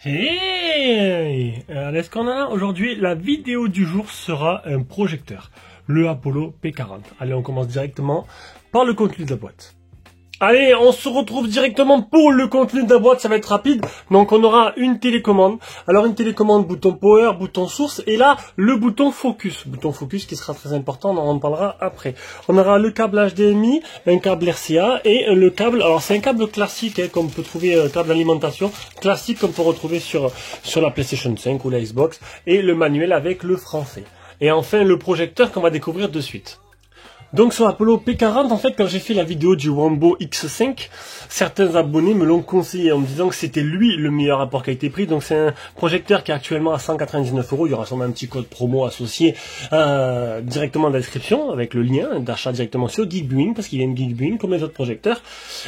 Hey! Est-ce qu'on a là aujourd'hui? La vidéo du jour sera un projecteur, le Apollo P40. Allez, on commence directement par le contenu de la boîte. Allez, on se retrouve directement pour le contenu de la boîte, ça va être rapide. Donc on aura une télécommande. Alors une télécommande, bouton power, bouton source, et là le bouton focus. Bouton focus qui sera très important, on en parlera après. On aura le câble HDMI, un câble RCA et le câble, alors c'est un câble classique, comme on peut trouver, câble d'alimentation, classique comme on peut retrouver sur la PlayStation 5 ou la Xbox, et le manuel avec le français. Et enfin le projecteur qu'on va découvrir de suite. Donc sur Apollo P40, en fait, quand j'ai fait la vidéo du Wambo X5, certains abonnés me l'ont conseillé en me disant que c'était lui le meilleur rapport qualité-prix. Donc c'est un projecteur qui est actuellement à 199 €. Il y aura sûrement un petit code promo associé directement dans la description avec le lien d'achat directement sur Geekviewing, parce qu'il y a une Geekviewing comme les autres projecteurs.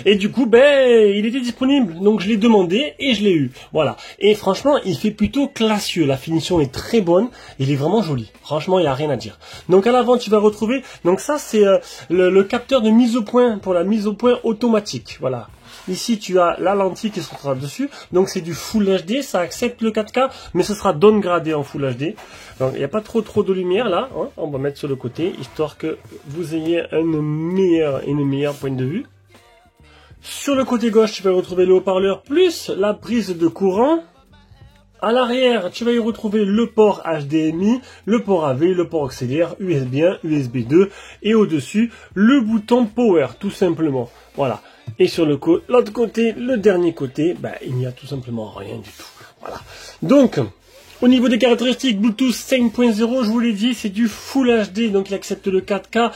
Et du coup, il était disponible, donc je l'ai demandé et je l'ai eu. Voilà. Et franchement, il fait plutôt classieux. La finition est très bonne. Il est vraiment joli. Franchement, il n'y a rien à dire. Donc à l'avant, tu vas retrouver. Donc ça, c'est le capteur de mise au point pour la mise au point automatique. Voilà. Ici, tu as la lentille qui sera dessus. Donc, c'est du Full HD. Ça accepte le 4K, mais ce sera downgradé en Full HD. Donc, il n'y a pas trop de lumière là. Hein. On va mettre sur le côté, histoire que vous ayez une meilleure point de vue. Sur le côté gauche, tu vas retrouver le haut-parleur plus la prise de courant. À l'arrière, tu vas y retrouver le port HDMI, le port AV, le port auxiliaire, USB 1, USB 2 et au-dessus, le bouton Power, tout simplement. Voilà. Et sur l'autre côté, le dernier côté, il n'y a tout simplement rien du tout. Voilà. Donc, au niveau des caractéristiques, Bluetooth 5.0, je vous l'ai dit, c'est du Full HD, donc il accepte le 4K.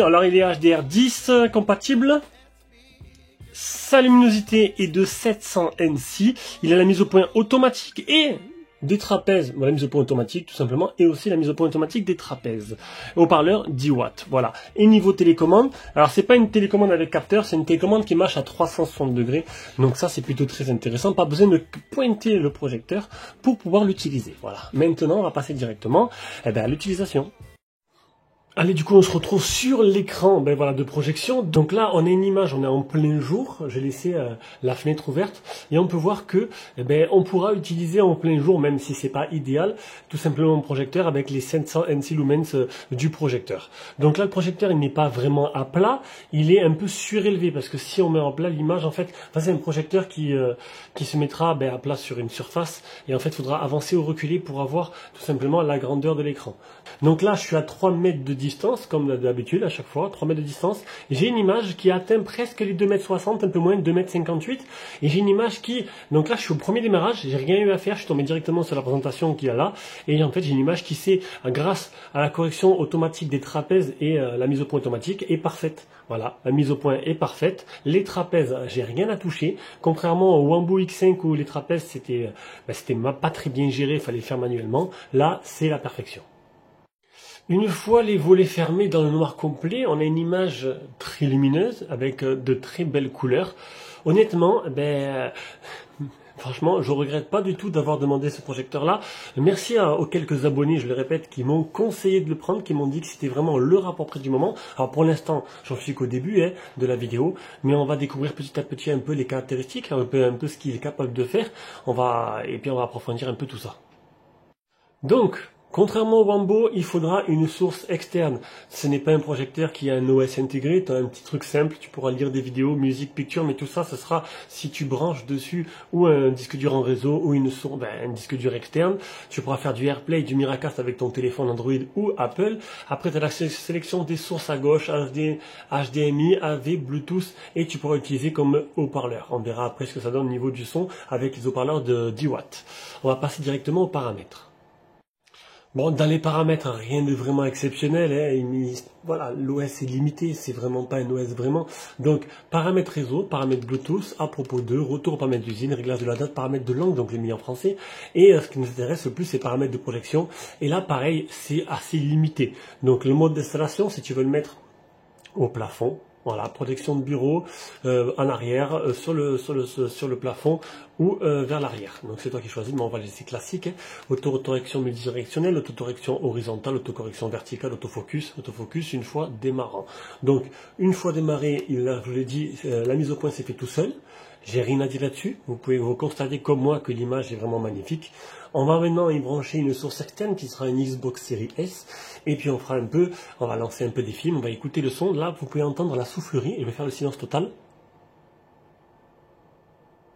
Alors il est HDR10 compatible. Sa luminosité est de 700 nc, il a la mise au point automatique et des trapèzes, la mise au point automatique tout simplement, et aussi la mise au point automatique des trapèzes. Haut-parleur 10 watts, voilà. Et niveau télécommande, alors c'est pas une télécommande avec capteur, c'est une télécommande qui marche à 360 degrés, donc ça c'est plutôt très intéressant, pas besoin de pointer le projecteur pour pouvoir l'utiliser, voilà. Maintenant on va passer directement à l'utilisation. Allez, du coup, on se retrouve sur l'écran de projection. Donc là, on a une image, on est en plein jour. J'ai laissé la fenêtre ouverte et on peut voir que on pourra utiliser en plein jour, même si c'est pas idéal, tout simplement mon projecteur avec les 700 nc lumens du projecteur. Donc là, le projecteur, il n'est pas vraiment à plat, il est un peu surélevé parce que si on met en plat l'image, en fait, c'est un projecteur qui se mettra à plat sur une surface et en fait, il faudra avancer ou reculer pour avoir tout simplement la grandeur de l'écran. Donc là, je suis à 3 mètres de distance, comme d'habitude à chaque fois, 3 mètres de distance. J'ai une image qui atteint presque les 2,60 m, un peu moins, 2,58 m. Et j'ai une image qui... Donc là, je suis au premier démarrage, j'ai rien eu à faire, je suis tombé directement sur la présentation qu'il y a là. Et en fait, j'ai une image qui grâce à la correction automatique des trapèzes et la mise au point automatique, est parfaite. Voilà, la mise au point est parfaite. Les trapèzes, j'ai rien à toucher. Contrairement au Wambo X5 où les trapèzes, c'était pas très bien géré, il fallait le faire manuellement. Là, c'est la perfection. Une fois les volets fermés dans le noir complet, on a une image très lumineuse avec de très belles couleurs. Honnêtement, franchement, je regrette pas du tout d'avoir demandé ce projecteur-là. Merci aux quelques abonnés, je le répète, qui m'ont conseillé de le prendre, qui m'ont dit que c'était vraiment le rapport prix du moment. Alors pour l'instant, j'en suis qu'au début de la vidéo, mais on va découvrir petit à petit un peu les caractéristiques, un peu ce qu'il est capable de faire. Et puis on va approfondir un peu tout ça. Donc, contrairement au Wambo, il faudra une source externe. Ce n'est pas un projecteur qui a un OS intégré, tu as un petit truc simple, tu pourras lire des vidéos, musique, picture, mais tout ça, ce sera si tu branches dessus ou un disque dur en réseau ou un disque dur externe. Tu pourras faire du AirPlay, du Miracast avec ton téléphone Android ou Apple. Après, tu as la sélection des sources à gauche, HDMI, AV, Bluetooth, et tu pourras utiliser comme haut-parleur. On verra après ce que ça donne au niveau du son avec les haut-parleurs de 10 watts. On va passer directement aux paramètres. Bon, dans les paramètres, rien de vraiment exceptionnel. Voilà, l'OS est limité, c'est vraiment pas un OS vraiment. Donc, paramètres réseau, paramètres Bluetooth, à propos de, retour aux paramètres d'usine, réglage de la date, paramètres de langue, donc les mis en français. Et ce qui nous intéresse le plus, c'est paramètres de projection. Et là, pareil, c'est assez limité. Donc, le mode d'installation, si tu veux le mettre au plafond, voilà, protection de bureau en arrière, sur le plafond ou vers l'arrière. Donc c'est toi qui choisis, mais on va laisser classique. Autocorrection multidirectionnelle, autocorrection horizontale, autocorrection verticale, autofocus une fois démarrant. Donc une fois démarré, je vous l'ai dit, la mise au point s'est fait tout seul. j'ai rien à dire là-dessus. Vous pouvez vous constater comme moi que l'image est vraiment magnifique. On va maintenant y brancher une source externe qui sera une Xbox Series S. Et puis on va lancer un peu des films, on va écouter le son. Là, vous pouvez entendre la soufflerie. Je vais faire le silence total.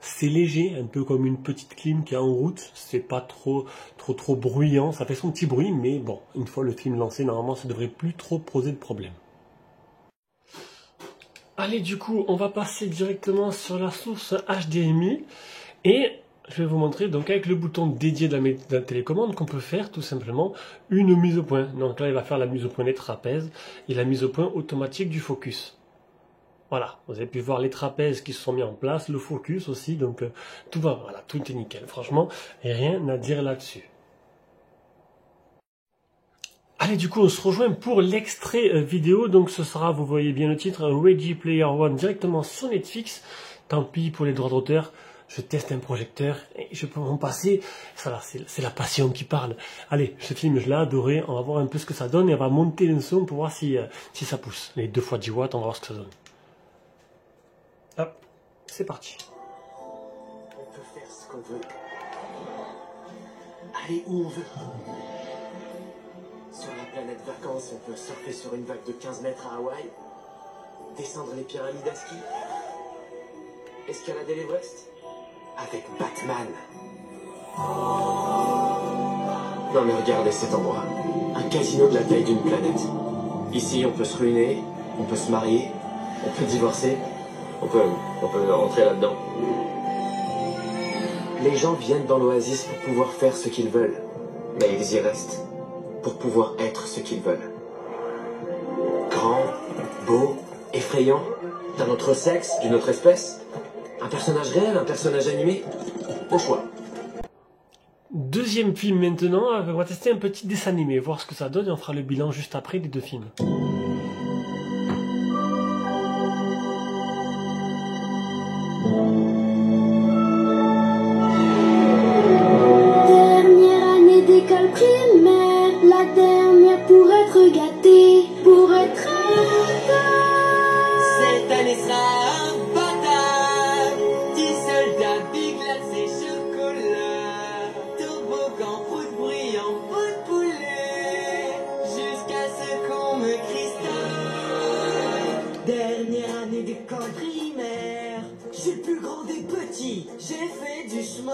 C'est léger, un peu comme une petite clim qui est en route. C'est pas trop bruyant. Ça fait son petit bruit, mais bon, une fois le film lancé, normalement, ça devrait plus trop poser de problème. Allez, du coup, on va passer directement sur la source HDMI. Et je vais vous montrer, donc avec le bouton dédié de la télécommande, qu'on peut faire tout simplement une mise au point. Donc là, il va faire la mise au point des trapèzes et la mise au point automatique du focus. Voilà, vous avez pu voir les trapèzes qui se sont mis en place, le focus aussi, donc tout va, voilà, tout est nickel. Franchement, rien à dire là-dessus. Allez, du coup, on se rejoint pour l'extrait vidéo. Donc ce sera, vous voyez bien le titre, Ready Player One directement sur Netflix. Tant pis pour les droits d'auteur. Je teste un projecteur et je peux en passer. Ça, c'est la passion qui parle. Allez, ce film, je l'ai adoré. On va voir un peu ce que ça donne et on va monter le son pour voir si ça pousse. Les 2 fois 10 watts, on va voir ce que ça donne. Hop, c'est parti. On peut faire ce qu'on veut. Aller où on veut. Sur la planète vacances, on peut surfer sur une vague de 15 mètres à Hawaï, descendre les pyramides à ski, escalader l'Everest, avec Batman. Non mais regardez cet endroit, un casino de la taille d'une planète. Ici, on peut se ruiner, on peut se marier, on peut divorcer, on peut rentrer là-dedans. Les gens viennent dans l'oasis pour pouvoir faire ce qu'ils veulent, mais ils y restent pour pouvoir être ce qu'ils veulent. Grand, beau, effrayant, d'un autre sexe, d'une autre espèce, un personnage réel, un personnage animé, au choix. Deuxième film maintenant, on va tester un petit dessin animé, voir ce que ça donne et on fera le bilan juste après des 2 films. Dernière année d'école primaire, la dernière pour être gâtée, pour être Cette année sera un bâtard. Petit soldat, big glacé, chocolat, toboggan, foot bruyant, pot de poulet, jusqu'à ce qu'on me Christophe. Dernière année d'école primaire, j'ai le plus grand des petits, j'ai fait du chemin.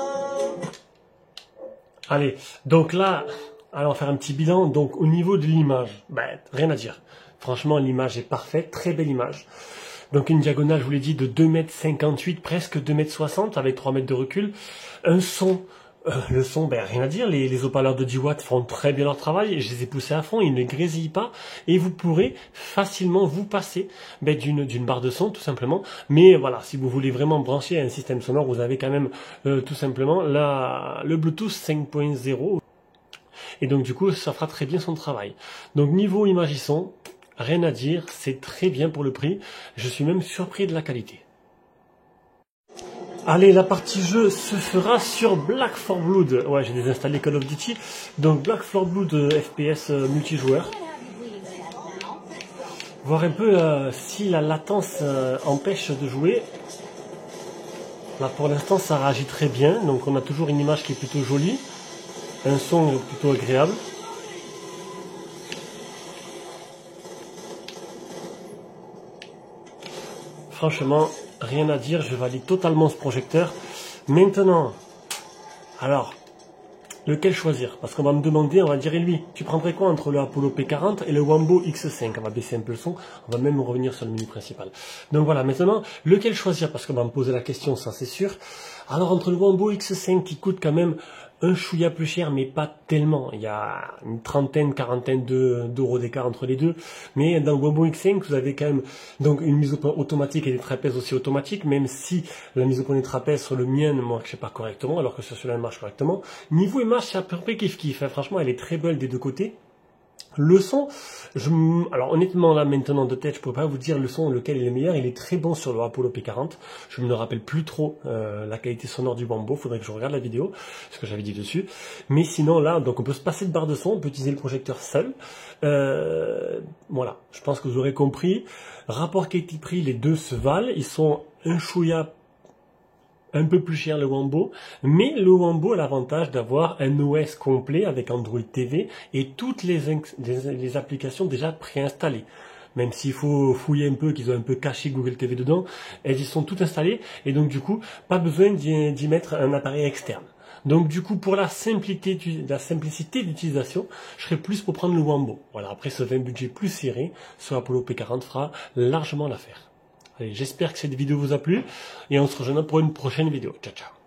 Allez, donc là, allons faire un petit bilan. Donc au niveau de l'image, ben, rien à dire. Franchement, l'image est parfaite, très belle image. Donc une diagonale, je vous l'ai dit, de 2,58 m, presque 2,60 m, avec 3 mètres de recul. Un son, le son, ben rien à dire, les haut-parleurs de 10 watts font très bien leur travail, je les ai poussés à fond, ils ne grésillent pas, et vous pourrez facilement vous passer d'une barre de son, tout simplement. Mais voilà, si vous voulez vraiment brancher un système sonore, vous avez quand même tout simplement le Bluetooth 5.0, et donc du coup, ça fera très bien son travail. Donc niveau image et son, rien à dire, c'est très bien pour le prix, je suis même surpris de la qualité. Allez, la partie jeu se fera sur Black 4 Blood. Ouais, j'ai désinstallé Call of Duty. Donc Black 4 Blood FPS multijoueur. Voir un peu si la latence empêche de jouer. Là pour l'instant ça réagit très bien. Donc on a toujours une image qui est plutôt jolie. Un son plutôt agréable. Franchement, rien à dire, je valide totalement ce projecteur. Maintenant, alors, lequel choisir? Parce qu'on va me demander, on va dire, et lui, tu prendrais quoi entre le Apollo P40 et le Wambo X5? On va baisser un peu le son, on va même revenir sur le menu principal. Donc voilà, maintenant, lequel choisir? Parce qu'on va me poser la question, ça c'est sûr. Alors entre le Wambo X5 qui coûte quand même un chouïa plus cher, mais pas tellement. Il y a une quarantaine d'euros d'écart entre les deux. Mais dans le Wambo X5, vous avez quand même donc une mise au point automatique et des trapèzes aussi automatiques, même si la mise au point des trapèzes sur le mien ne marche pas correctement, alors que sur celui-là elle marche correctement. Niveau image, c'est à peu près kiff-kiff. Hein. Franchement, elle est très belle des deux côtés. Le son, alors honnêtement là maintenant de tête je ne peux pas vous dire le son lequel est le meilleur, il est très bon sur le Apollo P40, je ne me rappelle plus trop la qualité sonore du Wambo, faudrait que je regarde la vidéo, ce que j'avais dit dessus, mais sinon là, donc on peut se passer de barre de son, on peut utiliser le projecteur seul, voilà, je pense que vous aurez compris, rapport qualité-prix, les deux se valent, ils sont un chouïa un peu plus cher le Wambo, mais le Wambo a l'avantage d'avoir un OS complet avec Android TV et toutes les applications déjà préinstallées. Même s'il faut fouiller un peu, qu'ils ont un peu caché Google TV dedans, elles y sont toutes installées et donc du coup, pas besoin d'y mettre un appareil externe. Donc du coup, pour la simplicité d'utilisation, je serais plus pour prendre le Wambo. Voilà, après ce 20 budget plus serré, ce Apollo P40 fera largement l'affaire. Allez, j'espère que cette vidéo vous a plu et on se rejoindra pour une prochaine vidéo. Ciao, ciao.